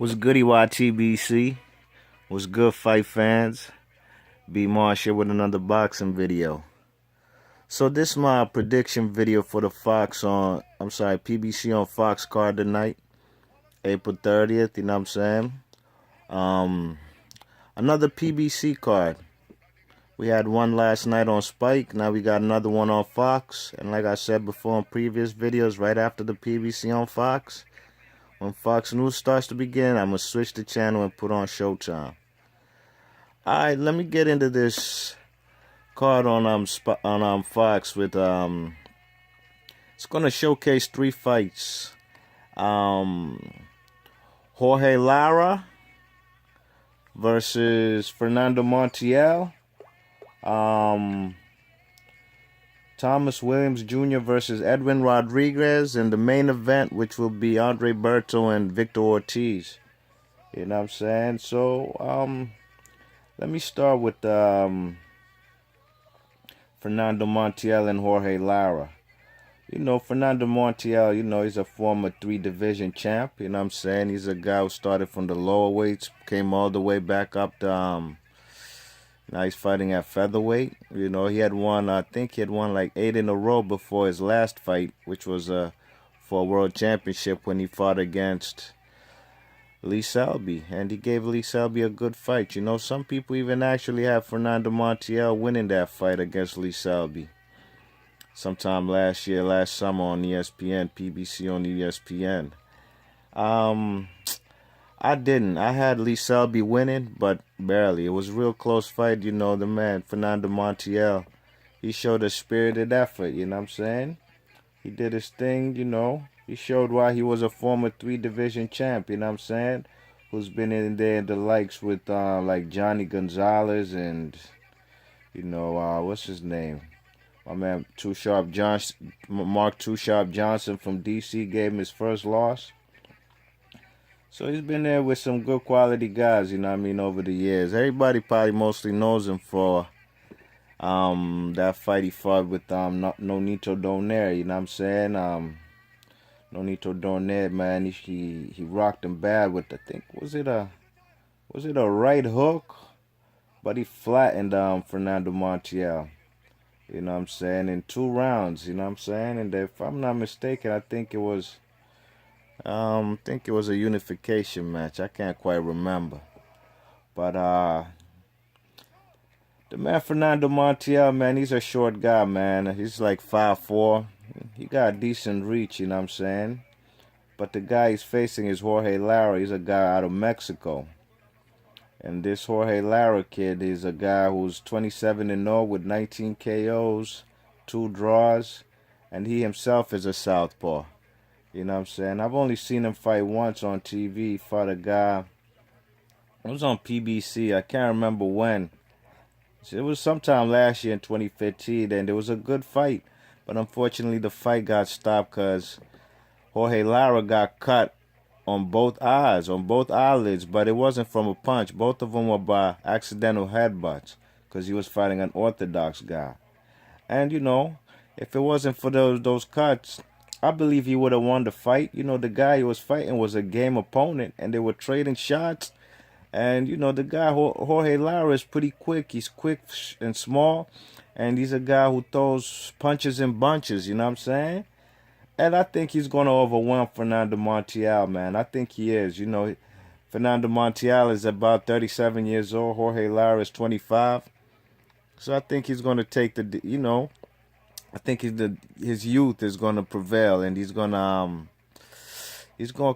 What's goody YTBC? What's good fight fans? B Marsh here with another boxing video. So this is my prediction video for the PBC on Fox card tonight, April 30th, you know what I'm saying? Another PBC card. We had one last night on Spike, now we got another one on Fox. And like I said before in previous videos, right after the PBC on Fox, when Fox News starts to begin, I'm going to switch the channel and put on Showtime. Alright, let me get into this card on Fox with it's gonna showcase three fights. Jorge Lara versus Fernando Montiel. Thomas Williams Jr. versus Edwin Rodriguez, and the main event, which will be Berto and Victor Ortiz. You know what I'm saying? So let me start with Fernando Montiel and Jorge Lara. You know, Fernando Montiel, you know, he's a former 3-division champ. You know what I'm saying? He's a guy who started from the lower weights, came all the way back up to, now he's fighting at featherweight. You know, I think he had won like 8 in a row before his last fight, which was for a world championship when he fought against Lee Selby, and he gave Lee Selby a good fight. You know, some people even actually have Fernando Montiel winning that fight against Lee Selby sometime last summer on ESPN, PBC on ESPN. I didn't. I had Lee Selby winning, but barely. It was a real close fight. You know, the man, Fernando Montiel, he showed a spirited effort, you know what I'm saying? He did his thing, you know. He showed why he was a former 3-division champ, you know what I'm saying? Who's been in there in the likes with like Johnny Gonzalez and, you know, what's his name? My man Mark Too Sharp Johnson from DC gave him his first loss. So he's been there with some good quality guys, you know what I mean, over the years. Everybody probably mostly knows him for that fight he fought with Nonito Donaire, you know what I'm saying? Nonito Donaire, man, he rocked him bad with, I think, was it a right hook? But he flattened Fernando Montiel, you know what I'm saying, in 2 rounds, you know what I'm saying? And if I'm not mistaken, I think it was a unification match. I can't quite remember. But the man Fernando Montiel, man, he's a short guy, man. He's like 5'4". He got decent reach, you know what I'm saying? But the guy he's facing is Jorge Lara. He's a guy out of Mexico. And this Jorge Lara kid is a guy who's 27-0 with 19 KOs, 2 draws, and he himself is a southpaw. You know what I'm saying? I've only seen him fight once on TV. He fought a guy. It was on PBC. I can't remember when. It was sometime last year in 2015, and it was a good fight. But unfortunately, the fight got stopped because Jorge Lara got cut on both eyes, on both eyelids, but it wasn't from a punch. Both of them were by accidental headbutts because he was fighting an orthodox guy. And, you know, if it wasn't for those cuts, I believe he would have won the fight. You know, the guy he was fighting was a game opponent, and they were trading shots. And, you know, the guy, Jorge Lara, is pretty quick. He's quick and small, and he's a guy who throws punches in bunches, you know what I'm saying? And I think he's going to overwhelm Fernando Montiel, man. I think he is. You know, Fernando Montiel is about 37 years old. Jorge Lara is 25. So I think he's going to take the, you know, I think his youth is going to prevail, and he's going to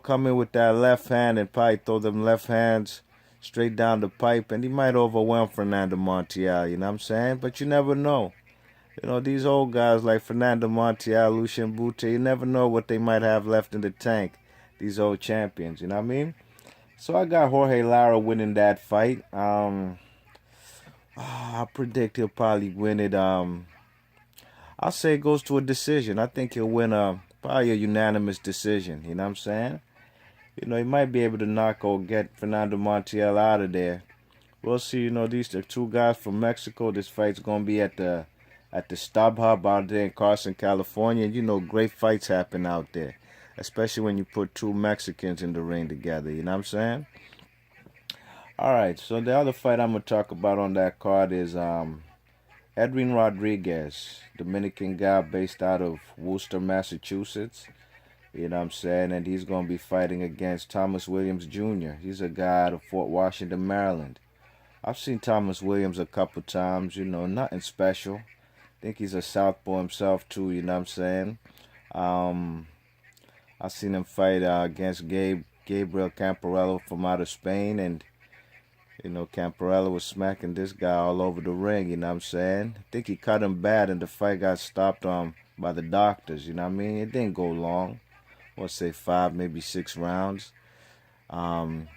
come in with that left hand and probably throw them left hands straight down the pipe, and he might overwhelm Fernando Montiel, you know what I'm saying? But you never know. You know, these old guys like Fernando Montiel, Lucien Bute, you never know what they might have left in the tank, these old champions, you know what I mean? So I got Jorge Lara winning that fight. I predict he'll probably win it. I'll say it goes to a decision. I think he'll win probably a unanimous decision, you know what I'm saying? You know, he might be able to get Fernando Montiel out of there. We'll see. You know, these are 2 guys from Mexico. This fight's going to be at the StubHub out there in Carson, California. You know, great fights happen out there. especially when you put two Mexicans in the ring together. You know what I'm saying? All right. So the other fight I'm gonna talk about on that card is Edwin Rodriguez, Dominican guy based out of Worcester, Massachusetts. You know what I'm saying? And he's going to be fighting against Thomas Williams Jr. He's a guy out of Fort Washington, Maryland. I've seen Thomas Williams a couple times, nothing special. I think he's a southpaw himself, too, you know what I'm saying? Um, I've seen him fight against Gabriel Camparello from out of Spain, and, Camparello was smacking this guy all over the ring, you know what I'm saying? I think he cut him bad, and the fight got stopped by the doctors, you know what I mean? It didn't go long. Let's say 5, maybe 6 rounds. Um,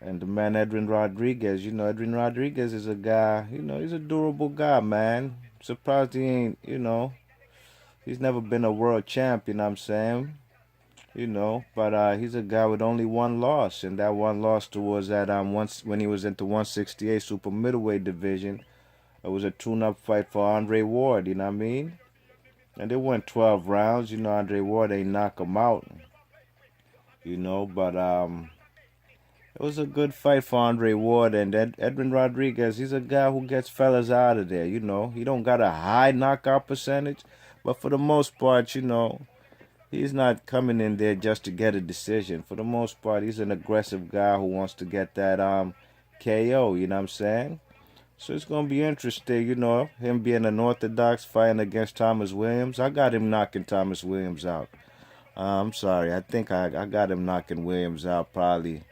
and the man Edwin Rodriguez, Edwin Rodriguez is a guy, he's a durable guy, man. Surprised he ain't, he's never been a world champ, you know what I'm saying? But he's a guy with only one loss, and that one loss was at once when he was into 168 super middleweight division. It was a tune-up fight for Andre Ward, you know what I mean? And it went 12 rounds. Andre Ward ain't knock him out. But it was a good fight for Andre Ward. And Edwin Rodriguez, he's a guy who gets fellas out of there, He don't got a high knockout percentage. But for the most part, he's not coming in there just to get a decision. For the most part, he's an aggressive guy who wants to get that KO, you know what I'm saying? So it's going to be interesting, him being unorthodox, fighting against Thomas Williams. I got him knocking Thomas Williams out. I'm sorry. I think I got him knocking Williams out probably.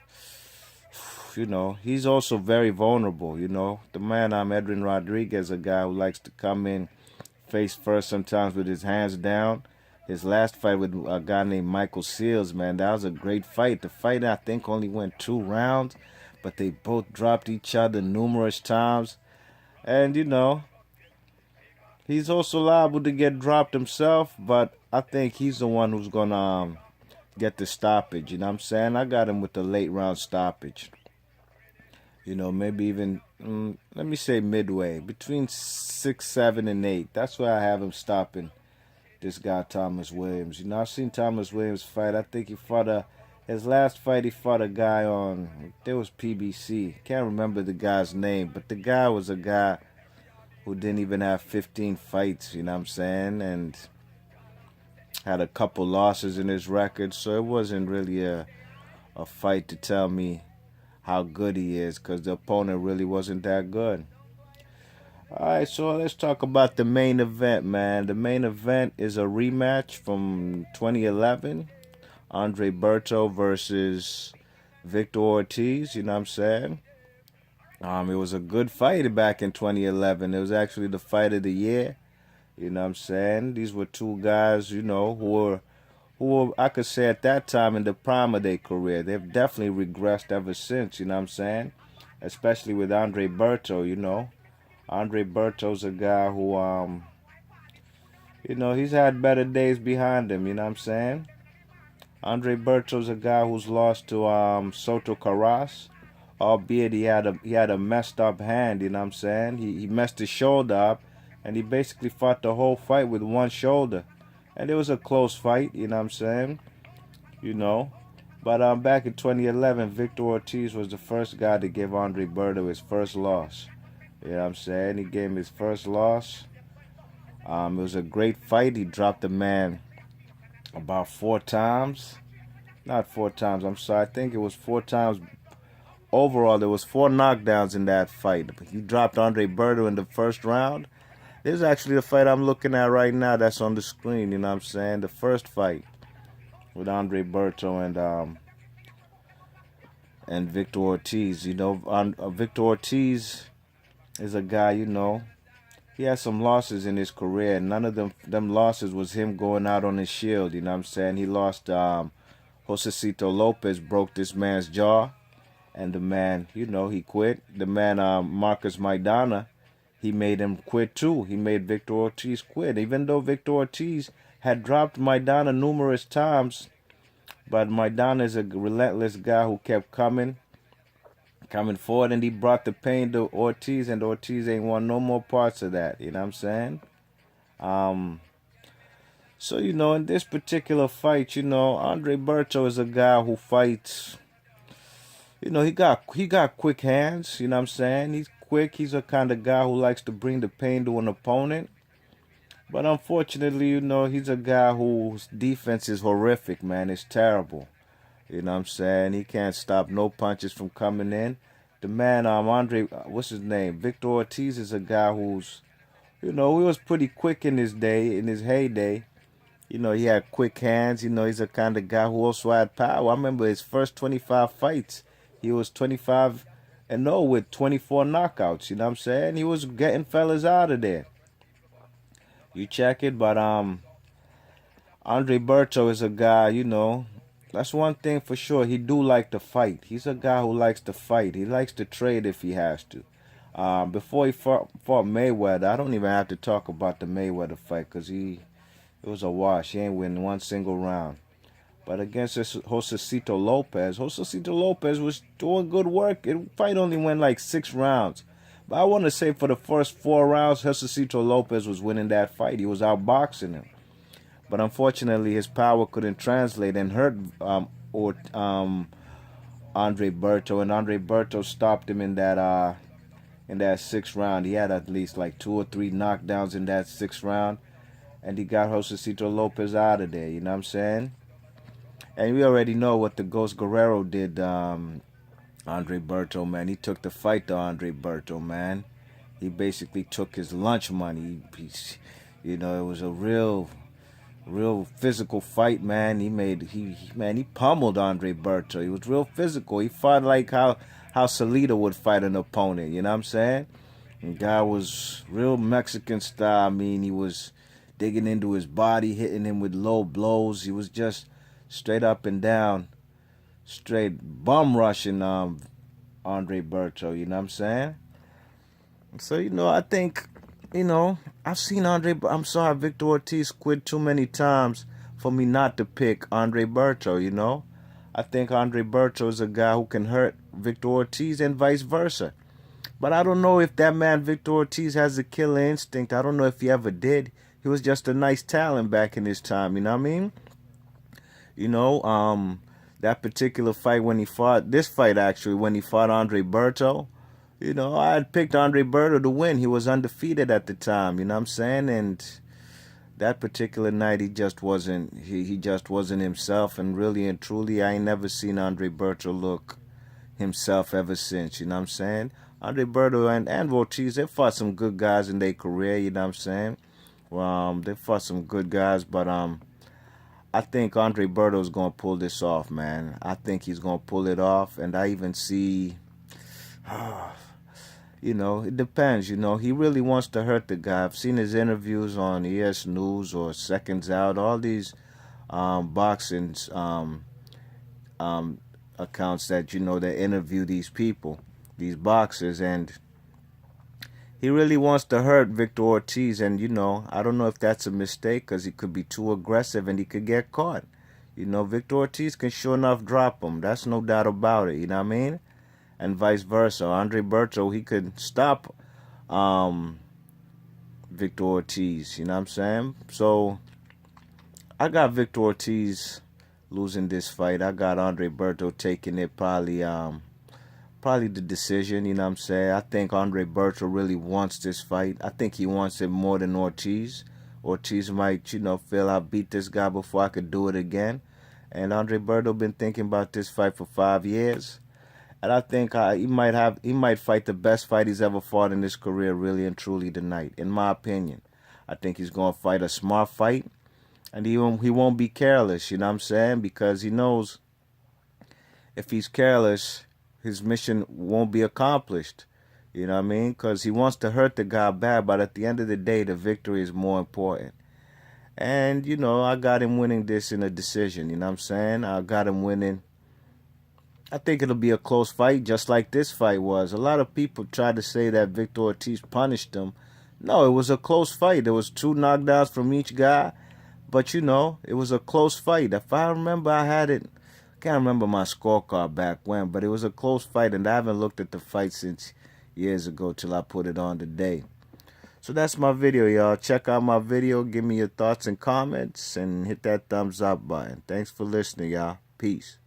He's also very vulnerable, The man, Edwin Rodriguez, a guy who likes to come in face first sometimes with his hands down. His last fight with a guy named Michael Seals, man, that was a great fight. The fight, I think, only went 2 rounds, but they both dropped each other numerous times. And, he's also liable to get dropped himself, but I think he's the one who's going to get the stoppage, you know what I'm saying? I got him with the late round stoppage. Maybe even, let me say midway, between 6, 7, and 8. That's where I have him stopping this guy, Thomas Williams. I've seen Thomas Williams fight. I think he fought his last fight, he fought a guy there was PBC. Can't remember the guy's name, but the guy was a guy who didn't even have 15 fights, you know what I'm saying? And had a couple losses in his record, so it wasn't really a fight to tell me how good he is, because the opponent really wasn't that good. All right, so let's talk about the main event, man. The main event is a rematch from 2011. Andre Berto versus Victor Ortiz, you know what I'm saying? It was a good fight back in 2011. It was actually the fight of the year, you know what I'm saying? These were two guys, who were, I could say at that time, in the prime of their career. They've definitely regressed ever since, you know what I'm saying? Especially with Andre Berto, Andre Berto's a guy who, he's had better days behind him, you know what I'm saying? Andre Berto's a guy who's lost to Soto Carras, albeit he had a messed up hand, you know what I'm saying? He messed his shoulder up, and he basically fought the whole fight with one shoulder. And it was a close fight, you know what I'm saying? But back in 2011, Victor Ortiz was the first guy to give Andre Berto his first loss. You know what I'm saying? He gave him his first loss. It was a great fight. He dropped the man about 4 times. Not 4 times, I'm sorry. I think it was 4 times. Overall, there was 4 knockdowns in that fight. He dropped Andre Berto in the first round. This is actually the fight I'm looking at right now that's on the screen, you know what I'm saying? The first fight with Andre Berto and Victor Ortiz. Victor Ortiz is a guy, he has some losses in his career, and none of them losses was him going out on his shield, you know what I'm saying? He lost, Josecito Lopez broke this man's jaw, and the man, he quit. The man, Marcus Maidana, he made him quit too. He made Victor Ortiz quit, even though Victor Ortiz had dropped Maidana numerous times, but Maidana is a relentless guy who kept coming forward, and he brought the pain to Ortiz, and Ortiz ain't want no more parts of that, you know what I'm saying? So, in this particular fight, Andre Berto is a guy who fights. He got quick hands. You know what I'm saying? He's quick. He's a kind of guy who likes to bring the pain to an opponent. But unfortunately, he's a guy whose defense is horrific, man. It's terrible. You know what I'm saying? He can't stop no punches from coming in. The man, Andre, what's his name? Victor Ortiz is a guy who's, he was pretty quick in his day, in his heyday. He had quick hands. He's a kind of guy who also had power. I remember his first 25 fights. He was 25-0 with 24 knockouts. You know what I'm saying? He was getting fellas out of there. You check it, but Andre Berto is a guy, that's one thing for sure. He do like to fight. He's a guy who likes to fight. He likes to trade if he has to. Before he fought Mayweather, I don't even have to talk about the Mayweather fight because it was a wash. He ain't win one single round. But against Josecito Lopez was doing good work. The fight only went like 6 rounds. But I want to say for the first 4 rounds, Josecito Lopez was winning that fight. He was outboxing him. But unfortunately, his power couldn't translate and hurt Andre Berto. And Andre Berto stopped him in that 6th round. He had at least like 2 or 3 knockdowns in that 6th round. And he got Josecito Lopez out of there. You know what I'm saying? And we already know what the Ghost Guerrero did, Andre Berto, man. He took the fight to Andre Berto, man. He basically took his lunch money. It was a real physical fight, man. He pummeled Andre Berto. He was real physical. He fought like how Salito would fight an opponent. You know what I'm saying? The guy was real Mexican style. I mean, he was digging into his body, hitting him with low blows. He was just straight up and down, straight bum rushing Andre Berto. You know what I'm saying? So I think I've seen Victor Ortiz quit too many times for me not to pick Andre Berto. I think Andre Berto is a guy who can hurt Victor Ortiz and vice versa. But I don't know if that man Victor Ortiz has a killer instinct. I don't know if he ever did. He was just a nice talent back in his time, you know what I mean? That particular fight when he fought Andre Berto, I had picked Andre Berto to win. He was undefeated at the time, you know what I'm saying? And that particular night, he just wasn't himself. And really and truly, I ain't never seen Andre Berto look himself ever since, you know what I'm saying? Andre Berto and Ortiz, they fought some good guys in their career, you know what I'm saying? They fought some good guys, but I think Andre Berto is going to pull this off, man. I think he's going to pull it off, and I even see, it depends, He really wants to hurt the guy. I've seen his interviews on ES News or Seconds Out, all these boxing accounts that, that interview these people, these boxers, and he really wants to hurt Victor Ortiz, and I don't know if that's a mistake because he could be too aggressive and he could get caught. Victor Ortiz can sure enough drop him. That's no doubt about it. You know what I mean? And vice versa. Andre Berto, he could stop Victor Ortiz. You know what I'm saying? So I got Victor Ortiz losing this fight. I got Andre Berto taking it probably the decision, you know what I'm saying? I think Andre Berto really wants this fight. I think he wants it more than Ortiz. Ortiz might, feel I beat this guy before I could do it again. And Andre Berto been thinking about this fight for 5 years. And I think he might fight the best fight he's ever fought in his career, really and truly tonight, in my opinion. I think he's going to fight a smart fight. And he won't be careless, you know what I'm saying? Because he knows if he's careless, his mission won't be accomplished. You know what I mean? Because he wants to hurt the guy bad, but at the end of the day, the victory is more important. And, I got him winning this in a decision. You know what I'm saying? I got him winning. I think it'll be a close fight, just like this fight was. A lot of people try to say that Victor Ortiz punished him. No, it was a close fight. There was 2 knockdowns from each guy. But, it was a close fight. If I remember, I had it. Can't remember my scorecard back when, but it was a close fight, and I haven't looked at the fight since years ago till I put it on today. So that's my video, y'all. Check out my video. Give me your thoughts and comments and hit that thumbs up button. Thanks for listening, y'all. Peace.